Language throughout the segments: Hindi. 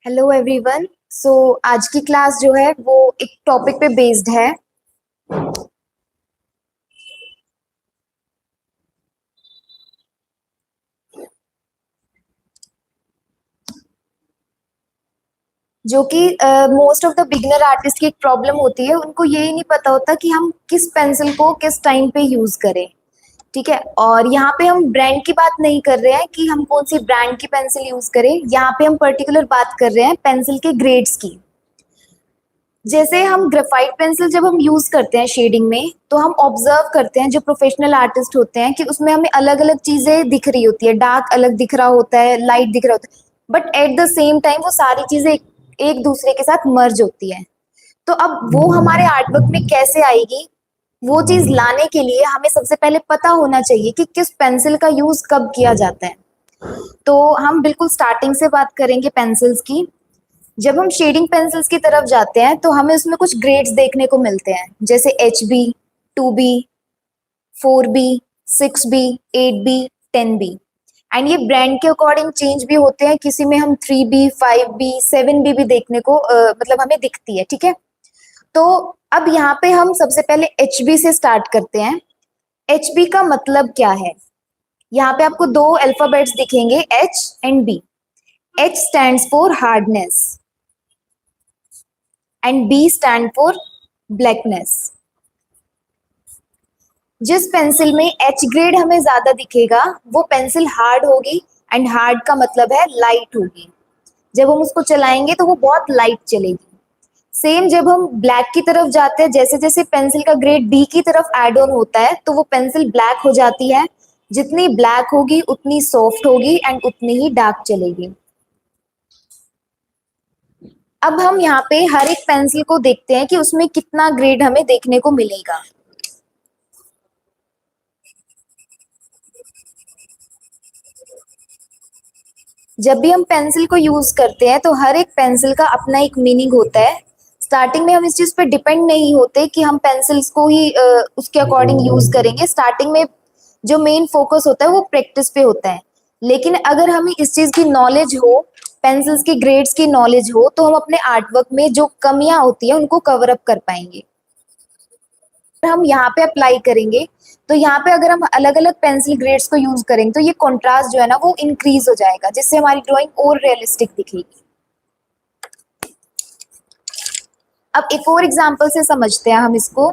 Hello everyone. आज की क्लास जो है वो एक टॉपिक पे बेस्ड है जो कि most of the beginner artist की एक प्रॉब्लम होती है। उनको यही नहीं पता होता कि हम किस पेंसिल को किस टाइम पे यूज करें। ठीक है, और यहाँ पे हम ब्रांड की बात नहीं कर रहे हैं कि हम कौन सी ब्रांड की पेंसिल यूज करें। यहाँ पे हम पर्टिकुलर बात कर रहे हैं पेंसिल के ग्रेड्स की। जैसे हम ग्रेफाइट पेंसिल जब हम यूज करते हैं शेडिंग में, तो हम ऑब्जर्व करते हैं जो प्रोफेशनल आर्टिस्ट होते हैं कि उसमें हमें अलग अलग चीजें दिख रही होती है। डार्क अलग दिख रहा होता है, लाइट दिख रहा होता है, but at the same time वो सारी चीजें एक दूसरे के साथ मर्ज होती है। तो अब वो हमारे आर्टवर्क में कैसे आएगी, वो चीज लाने के लिए हमें सबसे पहले पता होना चाहिए कि किस पेंसिल का यूज कब किया जाता है। तो हम बिल्कुल स्टार्टिंग से बात करेंगे पेंसिल्स की। जब हम शेडिंग पेंसिल्स की तरफ जाते हैं तो हमें उसमें कुछ ग्रेड्स देखने को मिलते हैं, जैसे HB, 2B, 4B, 6B, 8B, 10B। And ये ब्रांड के अकॉर्डिंग चेंज भी होते हैं। किसी में हम 3B, 5B, 7B भी देखने को मतलब हमें दिखती है। ठीक है, तो अब यहाँ पे हम सबसे पहले HB से स्टार्ट करते हैं। HB का मतलब क्या है? यहाँ पे आपको दो अल्फाबेट्स दिखेंगे, H and B। H stands for hardness and B stand for blackness. जिस पेंसिल में H ग्रेड हमें ज्यादा दिखेगा वो पेंसिल हार्ड होगी। एंड हार्ड का मतलब है लाइट होगी। जब हम उसको चलाएंगे तो वो बहुत लाइट चलेगी। सेम जब हम ब्लैक की तरफ जाते हैं, जैसे जैसे पेंसिल का ग्रेड B की तरफ एड ऑन होता है तो वो पेंसिल ब्लैक हो जाती है। जितनी ब्लैक होगी उतनी सॉफ्ट होगी एंड उतनी ही डार्क चलेगी। अब हम यहाँ पे हर एक पेंसिल को देखते हैं कि उसमें कितना ग्रेड हमें देखने को मिलेगा। जब भी हम पेंसिल को यूज करते हैं तो हर एक पेंसिल का अपना एक मीनिंग होता है। स्टार्टिंग में हम इस चीज पे डिपेंड नहीं होते कि हम पेंसिल्स को ही उसके अकॉर्डिंग यूज करेंगे। स्टार्टिंग में जो मेन फोकस होता है वो प्रैक्टिस पे होता है। लेकिन अगर हमें इस चीज की नॉलेज हो, पेंसिल्स की ग्रेड्स की नॉलेज हो, तो हम अपने आर्टवर्क में जो कमियां होती है उनको कवर अप कर पाएंगे। हम यहाँ पे अप्लाई करेंगे तो यहाँ पे अगर हम अलग अलग पेंसिल ग्रेड्स को यूज करेंगे तो ये कॉन्ट्रास्ट जो है ना वो इंक्रीज हो जाएगा, जिससे हमारी ड्राइंग और रियलिस्टिक दिखेगी। अब एक और एग्जांपल से समझते हैं हम इसको।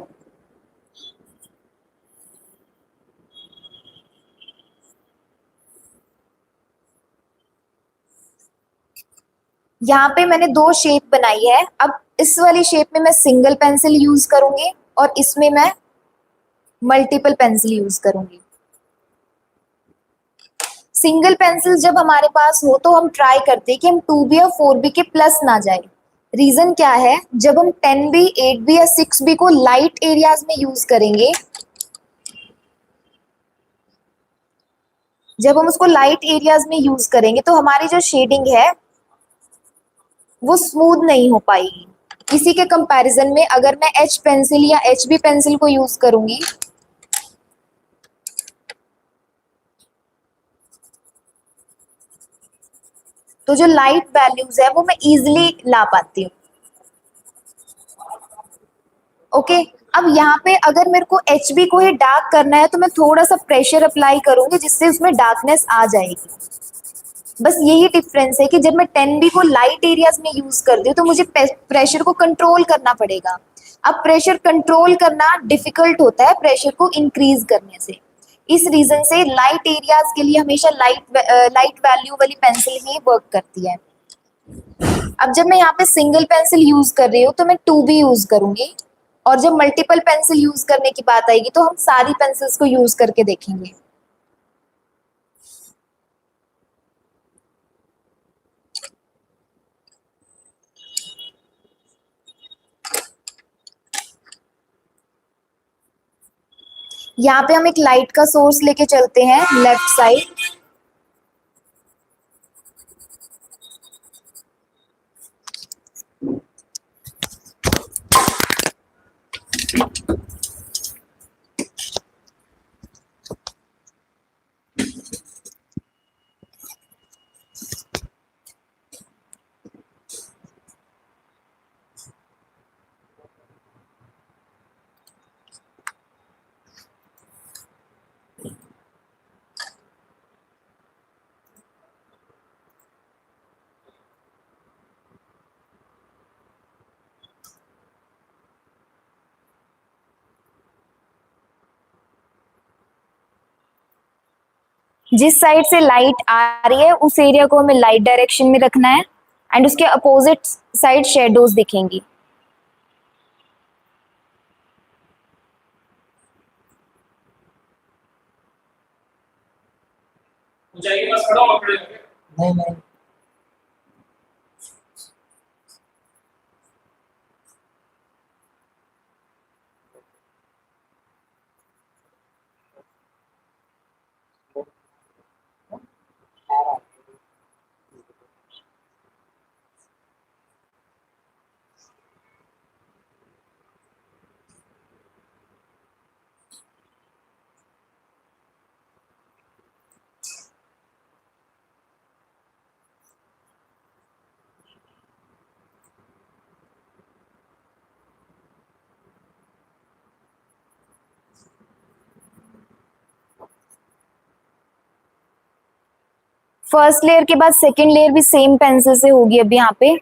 यहाँ पे मैंने दो शेप बनाई है। अब इस वाली शेप में मैं सिंगल पेंसिल यूज करूंगी और इसमें मैं मल्टीपल पेंसिल यूज करूंगी। सिंगल पेंसिल जब हमारे पास हो तो हम ट्राई करते हैं कि हम 2B या 4B के प्लस ना जाए। रीजन क्या है? जब हम 10B, 8B या 6B को लाइट एरियाज में यूज करेंगे, जब हम उसको लाइट एरियाज में यूज करेंगे तो हमारी जो शेडिंग है वो स्मूथ नहीं हो पाएगी। इसी के कंपैरिजन में अगर मैं H पेंसिल या HB पेंसिल को यूज करूंगी तो जो लाइट वैल्यूज है वो मैं इजिली ला पाती हूँ। ओके, अब यहाँ पे अगर मेरे को HB को ही डार्क करना है तो मैं थोड़ा सा प्रेशर अप्लाई करूंगी जिससे उसमें डार्कनेस आ जाएगी। बस यही डिफरेंस है कि जब मैं 10B को लाइट एरियाज में यूज करती हूँ तो मुझे प्रेशर को कंट्रोल करना पड़ेगा। अब प्रेशर कंट्रोल करना डिफिकल्ट होता है प्रेशर को इंक्रीज करने से। इस रीजन से लाइट एरियाज के लिए हमेशा लाइट वैल्यू वाली पेंसिल ही वर्क करती है। अब जब मैं यहाँ पे सिंगल पेंसिल यूज कर रही हूँ तो मैं 2B यूज करूंगी। और जब मल्टीपल पेंसिल यूज करने की बात आएगी तो हम सारी पेंसिल्स को यूज करके देखेंगे। यहाँ पे हम एक लाइट का सोर्स लेके चलते हैं लेफ्ट साइड। जिस साइड से लाइट आ रही है उस एरिया को हमें लाइट डायरेक्शन में रखना है एंड उसके अपोजिट साइड शेडोज दिखेंगी। ऊंचाई के पास खड़ा हो खड़े होके। नहीं नहीं। फर्स्ट लेयर के बाद सेकेंड लेयर भी सेम पेंसिल से होगी अब यहाँ पे।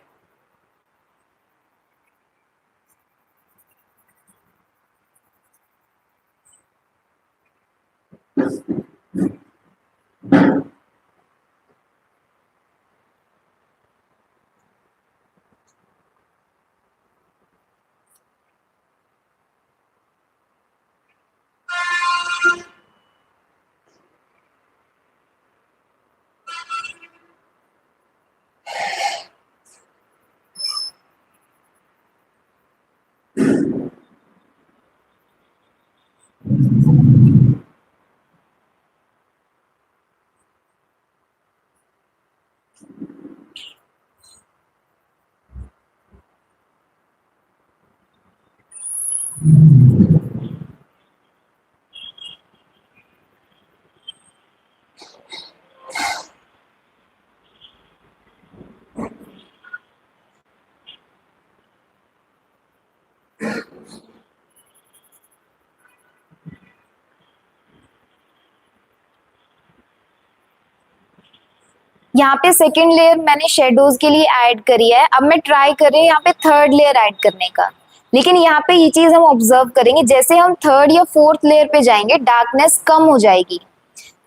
यहाँ पे सेकेंड लेयर मैंने शेडोज के लिए ऐड करी है। अब मैं ट्राई कर रही हूँ यहाँ पे थर्ड लेयर ऐड करने का। लेकिन यहाँ पे ये चीज हम ऑब्जर्व करेंगे, जैसे हम थर्ड या फोर्थ लेयर पे जाएंगे डार्कनेस कम हो जाएगी।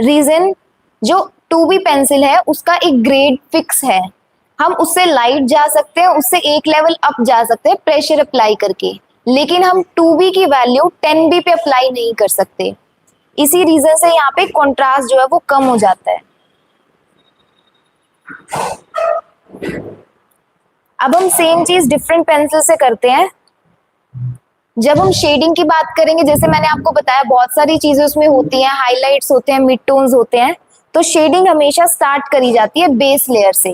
रीजन, जो 2B पेंसिल है उसका एक ग्रेड फिक्स है, हम उससे लाइट जा सकते हैं, उससे एक लेवल अप जा सकते हैं प्रेशर अप्लाई करके, लेकिन हम 2B की वैल्यू 10B पे अप्लाई नहीं कर सकते। इसी रीजन से यहाँ पे कॉन्ट्रास्ट जो है वो कम हो जाता है। अब हम सेम चीज डिफरेंट पेंसिल से करते हैं। जब हम शेडिंग की बात करेंगे, जैसे मैंने आपको बताया बहुत सारी चीजें उसमें होती हैं, हाइलाइट्स होते हैं, मिड टोन्स होते हैं, तो शेडिंग हमेशा स्टार्ट करी जाती है बेस लेयर से,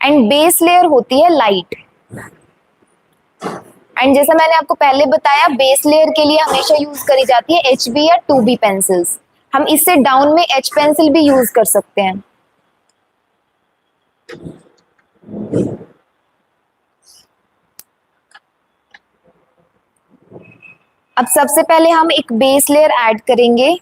एंड बेस लेयर होती है लाइट। एंड जैसा मैंने आपको पहले बताया, बेस लेयर के लिए हमेशा यूज करी जाती है HB या 2B पेंसिल्स। हम इससे डाउन में H पेंसिल भी यूज कर सकते हैं। अब सबसे पहले हम एक बेस लेयर ऐड करेंगे।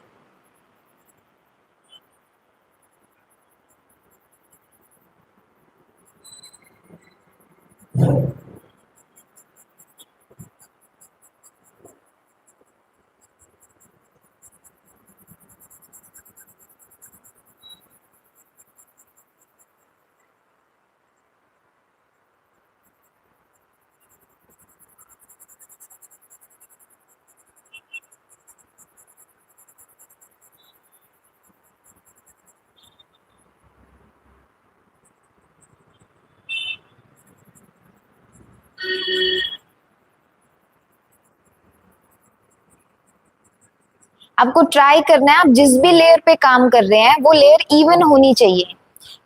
आपको ट्राई करना है, आप जिस भी लेयर पे काम कर रहे हैं वो लेयर इवन होनी चाहिए।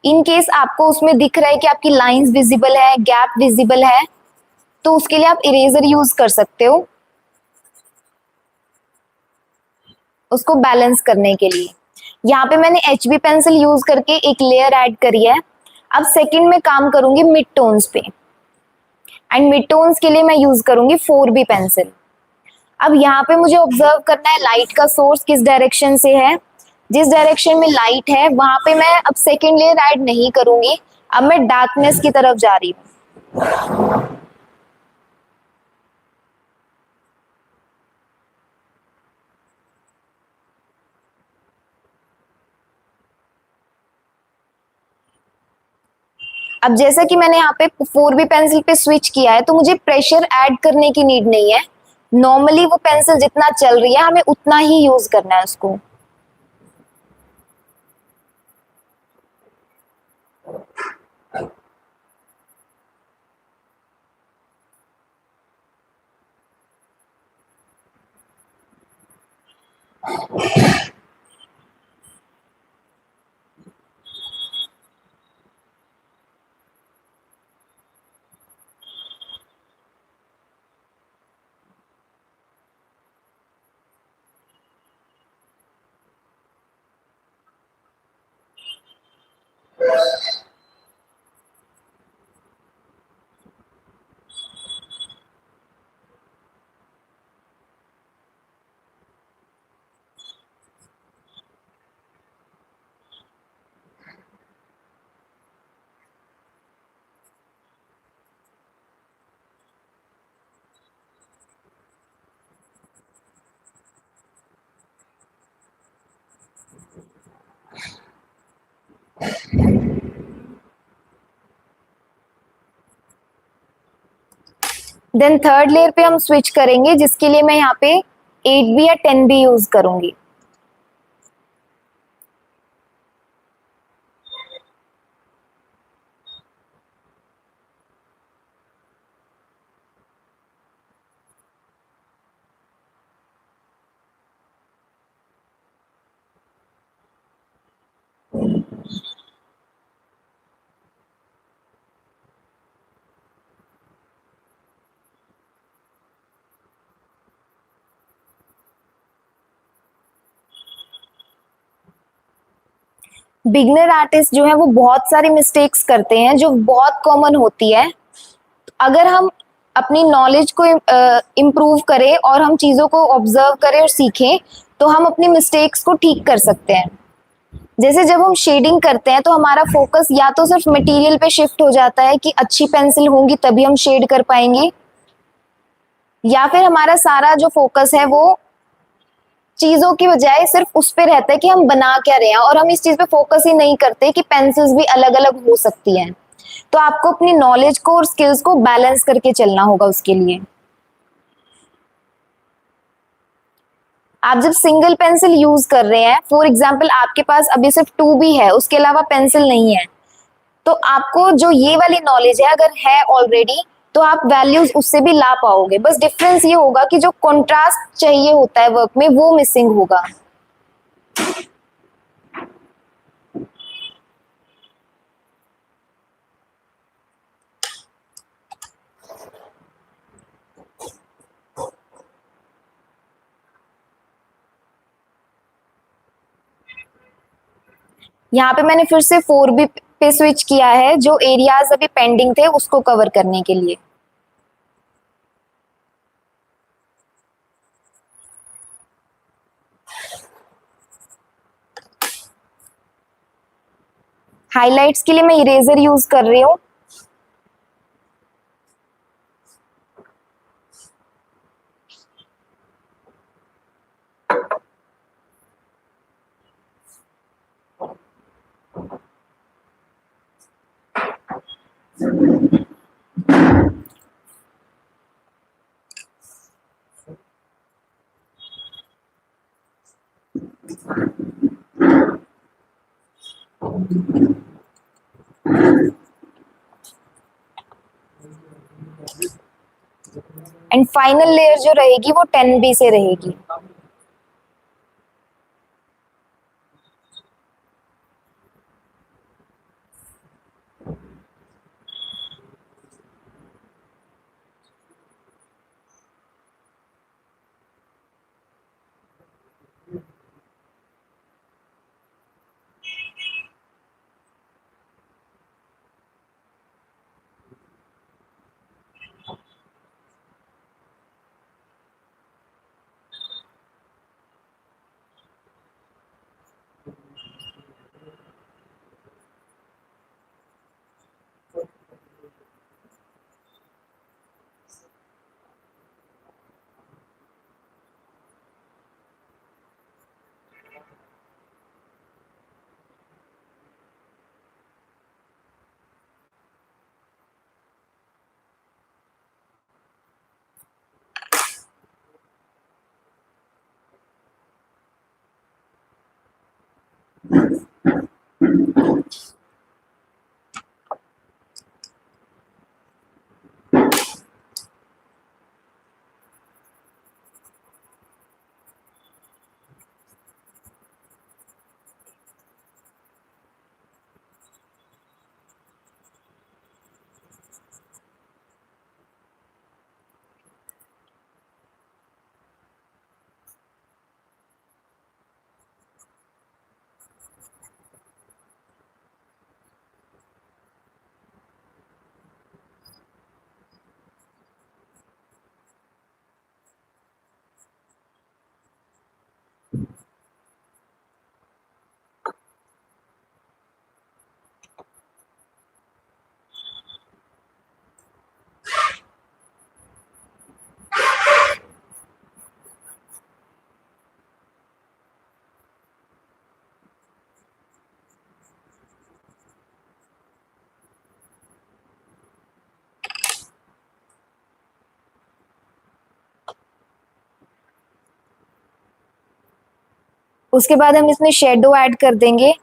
इन केस आपको उसमें दिख रहा है कि आपकी लाइंस विजिबल है, गैप विजिबल है, तो उसके लिए आप इरेजर यूज कर सकते हो उसको बैलेंस करने के लिए। यहाँ पे मैंने HB पेंसिल यूज करके एक लेयर ऐड करी है। अब सेकंड में काम करूंगी मिड टोन्स पे, एंड मिड टोन्स के लिए मैं यूज करूंगी 4B पेंसिल। अब यहाँ पे मुझे ऑब्जर्व करना है लाइट का सोर्स किस डायरेक्शन से है। जिस डायरेक्शन में लाइट है वहां पे मैं अब सेकेंड लेयर ऐड नहीं करूंगी, अब मैं डार्कनेस की तरफ जा रही हूँ। अब जैसा कि मैंने यहाँ पे 4B पेंसिल पे स्विच किया है तो मुझे प्रेशर ऐड करने की नीड नहीं है। नॉर्मली वो पेंसिल जितना चल रही है हमें उतना ही यूज करना है उसको। देन थर्ड लेयर पे हम स्विच करेंगे जिसके लिए मैं यहाँ पे 8B या 10B यूज करूंगी। बिगनर आर्टिस्ट जो है वो बहुत सारी मिस्टेक्स करते हैं जो बहुत कॉमन होती है। अगर हम अपनी नॉलेज को इम्प्रूव करें और हम चीज़ों को ऑब्जर्व करें और सीखें तो हम अपनी मिस्टेक्स को ठीक कर सकते हैं। जैसे जब हम शेडिंग करते हैं तो हमारा फोकस या तो सिर्फ मटेरियल पे शिफ्ट हो जाता है कि अच्छी पेंसिल होंगी तभी हम शेड कर पाएंगे, या फिर हमारा सारा जो फोकस है वो चीजों की बजाय सिर्फ उस पे रहता है कि हम बना क्या रहे हैं और हम इस चीज पे फोकस ही नहीं करते कि पेंसिल्स भी अलग अलग हो सकती हैं। तो आपको अपनी नॉलेज को और स्किल्स को बैलेंस करके चलना होगा उसके लिए। आप जब सिंगल पेंसिल यूज कर रहे हैं, फॉर एग्जाम्पल आपके पास अभी सिर्फ 2B है, उसके अलावा पेंसिल नहीं है, तो आपको जो ये वाली नॉलेज है अगर है ऑलरेडी तो आप वैल्यूज उससे भी ला पाओगे। बस डिफरेंस ये होगा कि जो कंट्रास्ट चाहिए होता है वर्क में वो मिसिंग होगा। यहाँ पे मैंने फिर से 4B पे स्विच किया है जो एरियाज अभी पेंडिंग थे उसको कवर करने के लिए। हाइलाइट्स के लिए मैं इरेजर यूज कर रही हूँ। एंड फाइनल लेयर जो रहेगी वो 10B से रहेगी। उसके बाद हम इसमें शेडो ऐड कर देंगे।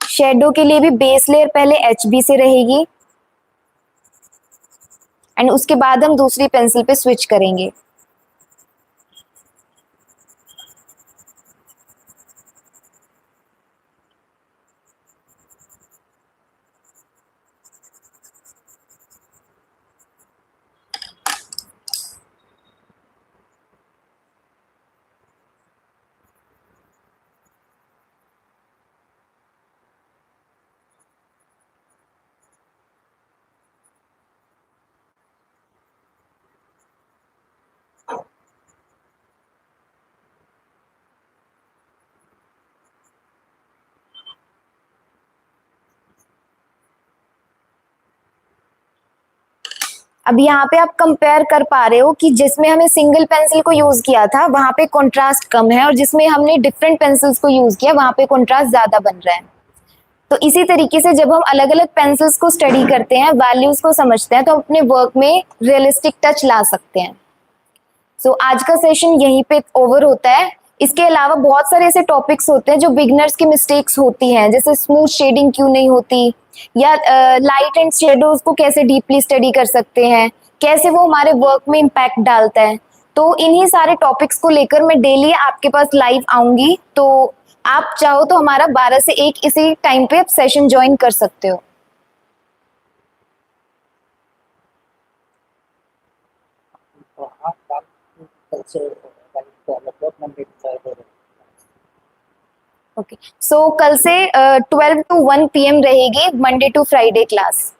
शेडो के लिए भी बेस लेयर पहले HB से रहेगी एंड उसके बाद हम दूसरी पेंसिल पे स्विच करेंगे। अब यहाँ पे आप कंपेयर कर पा रहे हो कि जिसमें हमें सिंगल पेंसिल को यूज किया था वहां पे कंट्रास्ट कम है और जिसमें हमने डिफरेंट पेंसिल्स को यूज किया वहां पे कंट्रास्ट ज्यादा बन रहा है। तो इसी तरीके से जब हम अलग अलग पेंसिल्स को स्टडी करते हैं, वैल्यूज को समझते हैं, तो हम अपने वर्क में रियलिस्टिक टच ला सकते हैं। सो आज का सेशन यहीं पे ओवर होता है। इसके अलावा बहुत सारे ऐसे टॉपिक्स होते हैं जो बिगनर्स की मिस्टेक्स होती हैं, जैसे स्मूथ शेडिंग क्यों नहीं होती, या लाइट एंड शेडोज को कैसे डीपली स्टडी कर सकते हैं, कैसे वो हमारे वर्क में इम्पैक्ट डालता है। तो इन्हीं सारे टॉपिक्स को लेकर मैं डेली आपके पास लाइव आऊंगी। तो आप चाहो तो हमारा 12 से 1 इसी टाइम पे आप सेशन ज्वाइन कर सकते हो। हाँ, कल से लगभग मंडे टू फ्राइडे ओके, सो कल से 12 to 1 PM रहेगी मंडे टू फ्राइडे क्लास।